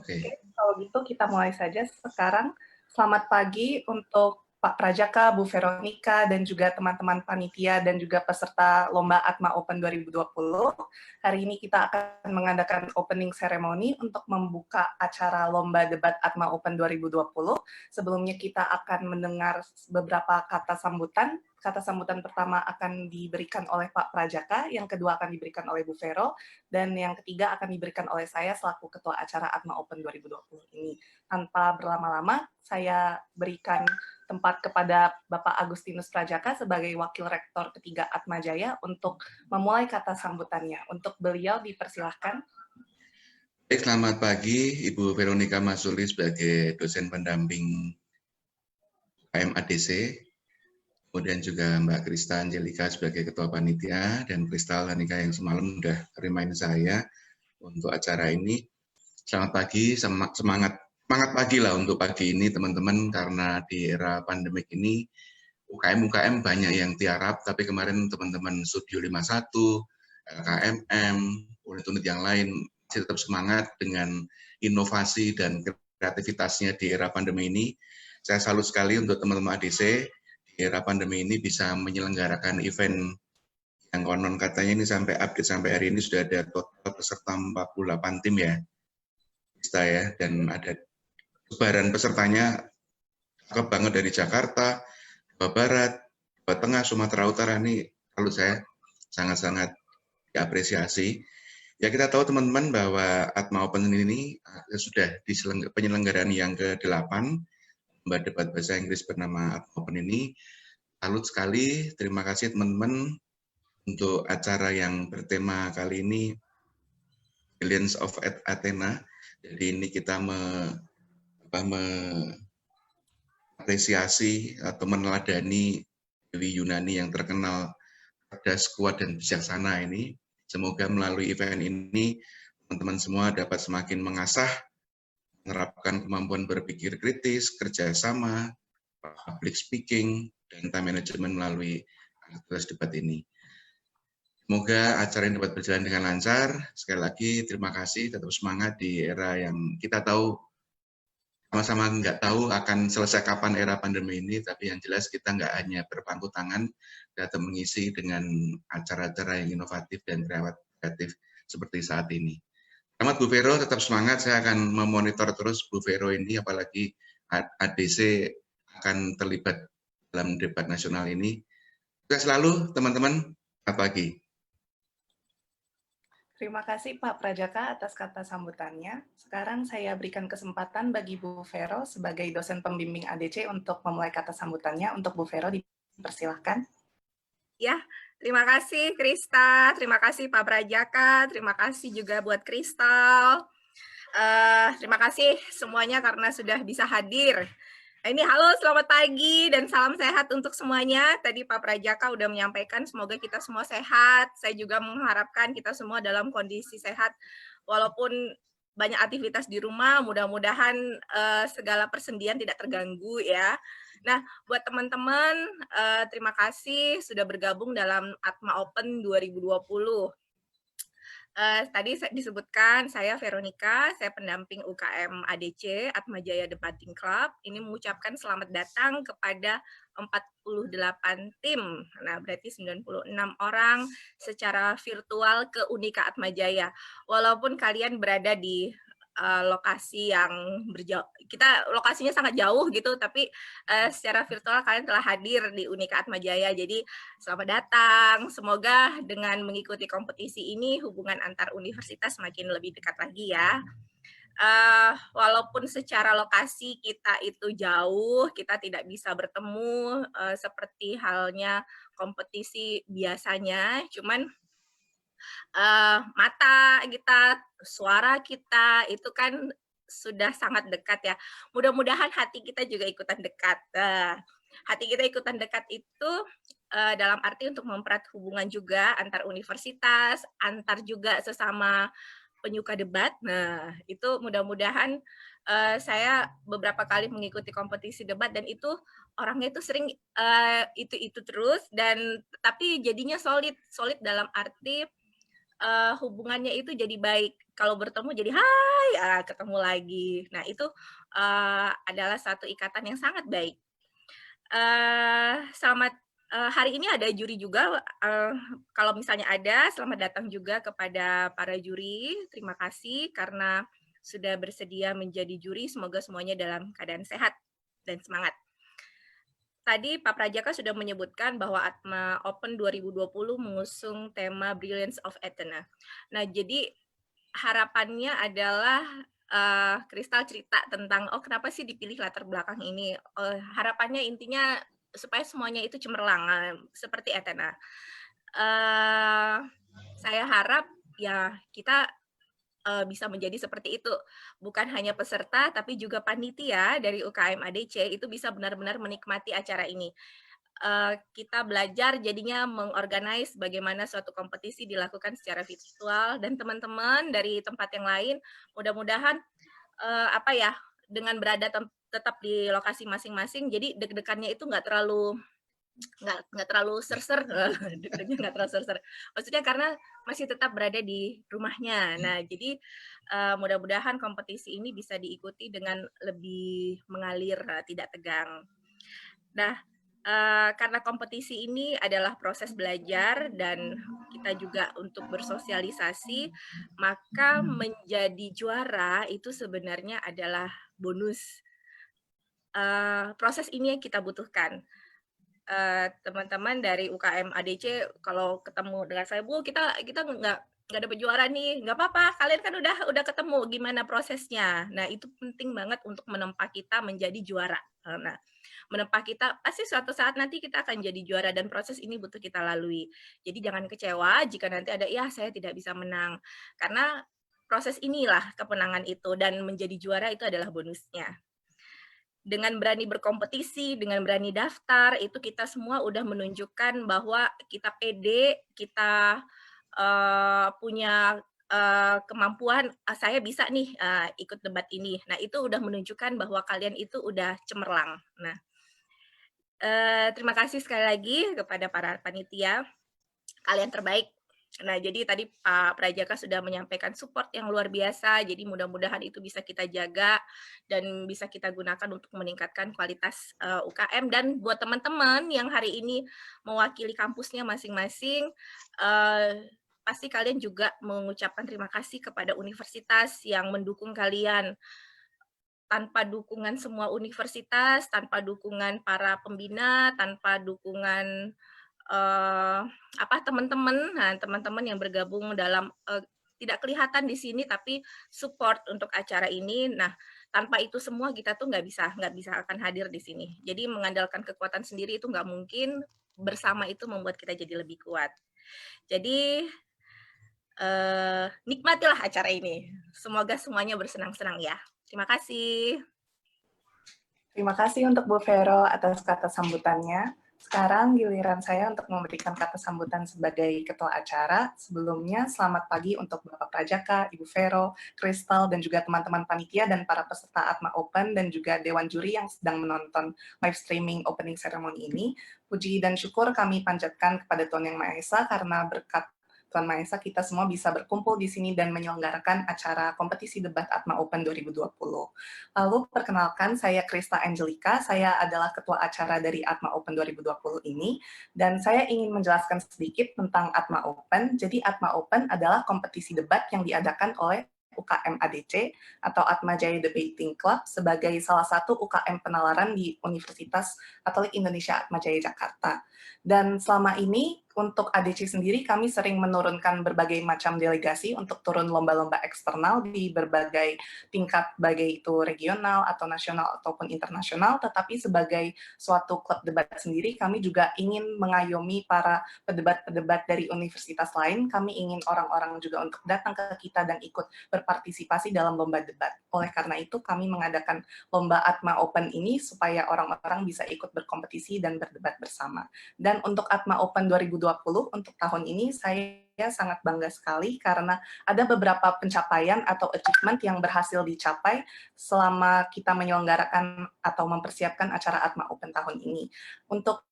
Oke. Kalau gitu kita mulai saja sekarang. Selamat pagi untuk Pak Prajaka, Bu Veronica, dan juga teman-teman panitia dan juga peserta Lomba Atma Open 2020. Hari ini kita akan mengadakan opening ceremony untuk membuka acara Lomba Debat Atma Open 2020. Sebelumnya kita akan mendengar beberapa kata sambutan. Kata sambutan pertama akan diberikan oleh Pak Prajaka, yang kedua akan diberikan oleh Bu Vero, dan yang ketiga akan diberikan oleh saya selaku Ketua Acara Atma Open 2020 ini. Tanpa berlama-lama, saya berikan tempat kepada Bapak Agustinus Prajaka sebagai Wakil Rektor ketiga Atma Jaya untuk memulai kata sambutannya. Untuk beliau dipersilahkan. Baik, selamat pagi Ibu Veronica Masuli sebagai dosen pendamping UKM ADC, kemudian juga Mbak Krista Angelika sebagai Ketua Panitia, dan Kristal Hanika yang semalam sudah remind saya untuk acara ini. Selamat pagi, semangat pagi lah untuk pagi ini teman-teman, karena di era pandemik ini UKM banyak yang tiarap, tapi kemarin teman-teman Studio 51, LKMM, unit-unit yang lain masih tetap semangat dengan inovasi dan kreativitasnya di era pandemi ini. Saya salut sekali untuk teman-teman ADC di era pandemi ini bisa menyelenggarakan event yang konon katanya ini sampai update sampai hari ini sudah ada total peserta 48 tim ya. Ya, dan ada sebaran pesertanya cakep banget dari Jakarta, Jawa Barat, Jawa Tengah, Sumatera Utara. Ini kalau saya sangat-sangat diapresiasi. Ya, kita tahu teman-teman bahwa Atma Open ini sudah di penyelenggaraan yang ke-8, lomba debat bahasa Inggris bernama Atma Open ini. Salut sekali, terima kasih teman-teman untuk acara yang bertema kali ini Billions of Athena. Jadi ini kita apresiasi atau meneladani Dewi Yunani yang terkenal cerdas, kuat, dan bijaksana ini. Semoga melalui event ini, teman-teman semua dapat semakin mengasah, menerapkan kemampuan berpikir kritis, kerjasama, public speaking, dan time management melalui aktivitas debat ini. Semoga acara ini dapat berjalan dengan lancar. Sekali lagi, terima kasih, tetap semangat di era yang kita tahu sama-sama nggak tahu akan selesai kapan era pandemi ini, tapi yang jelas kita nggak hanya berpangku tangan, datang mengisi dengan acara-acara yang inovatif dan kreatif seperti saat ini. Selamat Bu Vero, tetap semangat, saya akan memonitor terus Bu Vero ini, apalagi ADC akan terlibat dalam debat nasional ini. Sukses selalu teman-teman, selamat pagi. Terima kasih Pak Prajaka atas kata sambutannya. Sekarang saya berikan kesempatan bagi Bu Vero sebagai dosen pembimbing ADC untuk memulai kata sambutannya. Untuk Bu Vero dipersilahkan. Ya, terima kasih Krista, terima kasih Pak Prajaka, terima kasih juga buat Kristal. Terima kasih semuanya karena sudah bisa hadir. Ini halo, selamat pagi dan salam sehat untuk semuanya. Tadi Pak Prajaka udah menyampaikan semoga kita semua sehat. Saya juga mengharapkan kita semua dalam kondisi sehat. Walaupun banyak aktivitas di rumah, mudah-mudahan segala persendian tidak terganggu ya. Nah, buat teman-teman, terima kasih sudah bergabung dalam Atma Open 2020. Tadi disebutkan saya Veronica, saya pendamping UKM ADC, Atma Jaya Debating Club. Ini mengucapkan selamat datang kepada 48 tim, nah berarti 96 orang secara virtual ke Unika Atma Jaya. Walaupun kalian berada di lokasi yang lokasinya sangat jauh gitu, tapi secara virtual kalian telah hadir di Unika Atma Jaya. Jadi selamat datang. Semoga dengan mengikuti kompetisi ini hubungan antar universitas semakin lebih dekat lagi ya. Walaupun secara lokasi kita itu jauh, kita tidak bisa bertemu seperti halnya kompetisi biasanya, cuman mata kita, suara kita itu kan sudah sangat dekat ya. Mudah-mudahan hati kita juga ikutan dekat. Hati kita ikutan dekat itu dalam arti untuk mempererat hubungan juga antar universitas, antar juga sesama penyuka debat. Nah, itu mudah-mudahan saya beberapa kali mengikuti kompetisi debat dan itu orangnya itu sering itu terus dan tapi jadinya solid dalam arti hubungannya itu jadi baik. Kalau bertemu jadi hai, ketemu lagi. Nah itu adalah satu ikatan yang sangat baik. Selamat hari ini ada juri juga, kalau misalnya ada, selamat datang juga kepada para juri. Terima kasih karena sudah bersedia menjadi juri, semoga semuanya dalam keadaan sehat dan semangat. Tadi Pak Prajaka sudah menyebutkan bahwa Atma Open 2020 mengusung tema Brilliance of Athena. Nah, jadi harapannya adalah Kristal cerita tentang, oh kenapa sih dipilih latar belakang ini. Harapannya intinya supaya semuanya itu cemerlang, seperti Athena. Saya harap ya kita bisa menjadi seperti itu. Bukan hanya peserta, tapi juga panitia dari UKM ADC itu bisa benar-benar menikmati acara ini. Kita belajar jadinya mengorganize bagaimana suatu kompetisi dilakukan secara virtual, dan teman-teman dari tempat yang lain mudah-mudahan dengan berada tetap di lokasi masing-masing, jadi deg-degannya itu nggak terlalu ser-ser, deg-degannya nggak terlalu ser-ser. Maksudnya karena masih tetap berada di rumahnya. Nah, jadi mudah-mudahan kompetisi ini bisa diikuti dengan lebih mengalir, tidak tegang. Nah, karena kompetisi ini adalah proses belajar dan kita juga untuk bersosialisasi, maka menjadi juara itu sebenarnya adalah bonus. Proses ini yang kita butuhkan. Teman-teman dari UKM ADC kalau ketemu dengan saya, Bu, kita nggak dapat juara nih, nggak apa-apa, kalian kan udah ketemu gimana prosesnya. Nah, itu penting banget untuk menempa kita menjadi juara. Nah, menempa kita pasti suatu saat nanti kita akan jadi juara, dan proses ini butuh kita lalui. Jadi jangan kecewa jika nanti ada, ya saya tidak bisa menang. Karena proses inilah kemenangan itu, dan menjadi juara itu adalah bonusnya. Dengan berani berkompetisi, dengan berani daftar, itu kita semua udah menunjukkan bahwa kita pede, kita punya kemampuan, saya bisa nih ikut debat ini. Nah, itu udah menunjukkan bahwa kalian itu udah cemerlang. Nah, terima kasih sekali lagi kepada para panitia, kalian terbaik. Nah, jadi tadi Pak Prajaka sudah menyampaikan support yang luar biasa, jadi mudah-mudahan itu bisa kita jaga dan bisa kita gunakan untuk meningkatkan kualitas UKM. Dan buat teman-teman yang hari ini mewakili kampusnya masing-masing, pasti kalian juga mengucapkan terima kasih kepada universitas yang mendukung kalian. Tanpa dukungan semua universitas, tanpa dukungan para pembina, tanpa dukungan teman-teman yang bergabung dalam tidak kelihatan di sini tapi support untuk acara ini. Nah, tanpa itu semua kita tuh nggak bisa akan hadir di sini. Jadi mengandalkan kekuatan sendiri itu nggak mungkin. Bersama itu membuat kita jadi lebih kuat. Jadi nikmatilah acara ini. Semoga semuanya bersenang-senang ya. Terima kasih. Terima kasih untuk Bu Vero atas kata sambutannya. Sekarang giliran saya untuk memberikan kata sambutan sebagai ketua acara. Sebelumnya, selamat pagi untuk Bapak Prajaka, Ibu Vero, Kristal, dan juga teman-teman panitia dan para peserta Atma Open, dan juga Dewan Juri yang sedang menonton live streaming opening ceremony ini. Puji dan syukur kami panjatkan kepada Tuhan Yang Maha Esa karena berkat Tuhan Maha Esa kita semua bisa berkumpul di sini dan menyelenggarakan acara kompetisi debat Atma Open 2020. Lalu perkenalkan, saya Krista Angelica, saya adalah ketua acara dari Atma Open 2020 ini, dan saya ingin menjelaskan sedikit tentang Atma Open. Jadi Atma Open adalah kompetisi debat yang diadakan oleh UKM ADC atau Atma Jaya Debating Club sebagai salah satu UKM penalaran di Universitas Katolik Indonesia Atma Jaya Jakarta. Dan selama ini untuk ADC sendiri kami sering menurunkan berbagai macam delegasi untuk turun lomba-lomba eksternal di berbagai tingkat, baik itu regional atau nasional ataupun internasional, tetapi sebagai suatu klub debat sendiri kami juga ingin mengayomi para pedebat-pedebat dari universitas lain. Kami ingin orang-orang juga untuk datang ke kita dan ikut berpartisipasi dalam lomba debat. Oleh karena itu kami mengadakan lomba Atma Open ini supaya orang-orang bisa ikut berkompetisi dan berdebat bersama. Dan untuk Atma Open 2020 untuk tahun ini saya sangat bangga sekali karena ada beberapa pencapaian atau achievement yang berhasil dicapai selama kita menyelenggarakan atau mempersiapkan acara Atma Open tahun ini. Untuk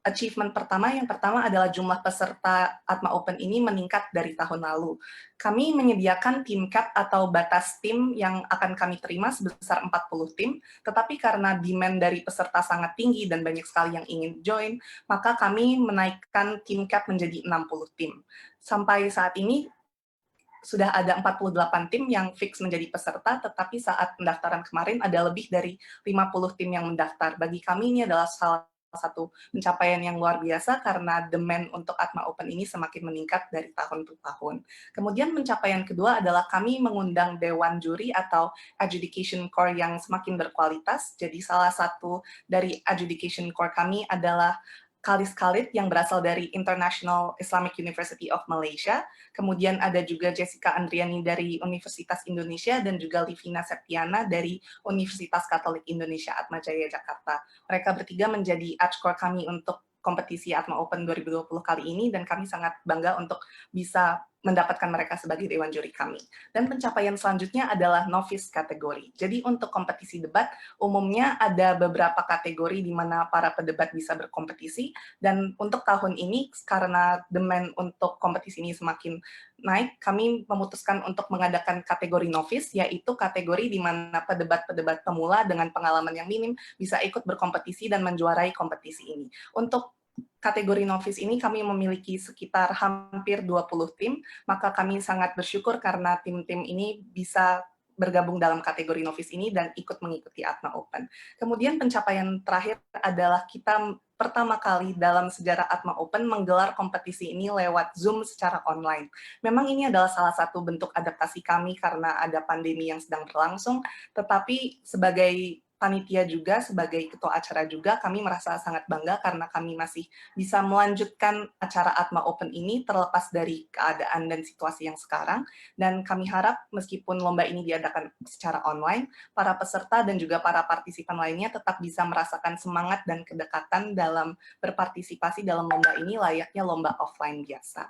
achievement pertama, yang pertama adalah jumlah peserta Atma Open ini meningkat dari tahun lalu. Kami menyediakan tim cap atau batas tim yang akan kami terima sebesar 40 tim, tetapi karena demand dari peserta sangat tinggi dan banyak sekali yang ingin join, maka kami menaikkan tim cap menjadi 60 tim. Sampai saat ini, sudah ada 48 tim yang fix menjadi peserta, tetapi saat pendaftaran kemarin ada lebih dari 50 tim yang mendaftar. Bagi kami ini adalah salah satu pencapaian yang luar biasa karena demand untuk Atma Open ini semakin meningkat dari tahun ke tahun. Kemudian pencapaian kedua adalah kami mengundang dewan juri atau adjudication core yang semakin berkualitas. Jadi salah satu dari adjudication core kami adalah Khalis Khalid yang berasal dari International Islamic University of Malaysia, kemudian ada juga Jessica Andriani dari Universitas Indonesia, dan juga Livina Septiana dari Universitas Katolik Indonesia Atmajaya Jakarta. Mereka bertiga menjadi archcore kami untuk kompetisi Atma Open 2020 kali ini, dan kami sangat bangga untuk bisa mendapatkan mereka sebagai dewan juri kami. Dan pencapaian selanjutnya adalah novice kategori. Jadi untuk kompetisi debat, umumnya ada beberapa kategori di mana para pedebat bisa berkompetisi, dan untuk tahun ini karena demand untuk kompetisi ini semakin naik, kami memutuskan untuk mengadakan kategori novice, yaitu kategori di mana pedebat-pedebat pemula dengan pengalaman yang minim bisa ikut berkompetisi dan menjuarai kompetisi ini. Untuk kategori novice ini kami memiliki sekitar hampir 20 tim, maka kami sangat bersyukur karena tim-tim ini bisa bergabung dalam kategori novice ini dan ikut mengikuti Atma Open. Kemudian pencapaian terakhir adalah kita pertama kali dalam sejarah Atma Open menggelar kompetisi ini lewat Zoom secara online. Memang ini adalah salah satu bentuk adaptasi kami karena ada pandemi yang sedang berlangsung, tetapi sebagai panitia juga, sebagai ketua acara juga, kami merasa sangat bangga karena kami masih bisa melanjutkan acara Atma Open ini terlepas dari keadaan dan situasi yang sekarang. Dan kami harap meskipun lomba ini diadakan secara online, para peserta dan juga para partisipan lainnya tetap bisa merasakan semangat dan kedekatan dalam berpartisipasi dalam lomba ini layaknya lomba offline biasa.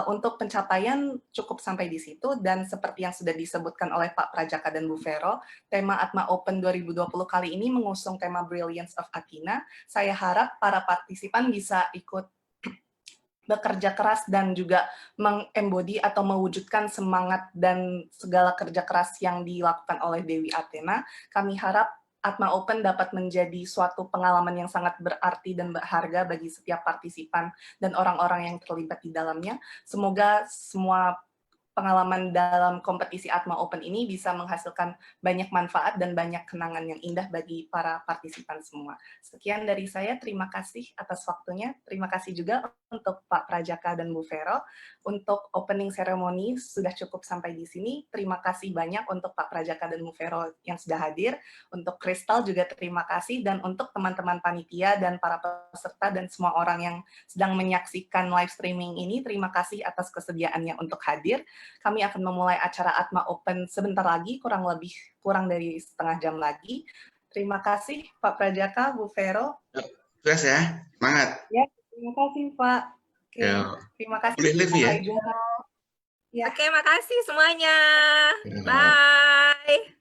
Untuk pencapaian cukup sampai di situ, dan seperti yang sudah disebutkan oleh Pak Prajaka dan Bu Vero, tema Atma Open 2020 kali ini mengusung tema Brilliance of Athena. Saya harap para partisipan bisa ikut bekerja keras dan juga mengembodi atau mewujudkan semangat dan segala kerja keras yang dilakukan oleh Dewi Athena. Kami harap Atma Open dapat menjadi suatu pengalaman yang sangat berarti dan berharga bagi setiap partisipan dan orang-orang yang terlibat di dalamnya. Semoga semua pengalaman dalam kompetisi Atma Open ini bisa menghasilkan banyak manfaat dan banyak kenangan yang indah bagi para partisipan semua. Sekian dari saya, terima kasih atas waktunya. Terima kasih juga untuk Pak Prajaka dan Bu Vero. Untuk opening ceremony sudah cukup sampai di sini. Terima kasih banyak untuk Pak Prajaka dan Bu Vero yang sudah hadir. Untuk Kristal juga terima kasih, dan untuk teman-teman panitia dan para peserta dan semua orang yang sedang menyaksikan live streaming ini, terima kasih atas kesediaannya untuk hadir. Kami akan memulai acara Atma Open sebentar lagi, kurang dari setengah jam lagi. Terima kasih Pak Prajaka, Bu Vero. Sukses ya, semangat. Ya, terima kasih Pak. Oke, terima kasih. Sampai jumpa. Oke, makasih semuanya. Bye.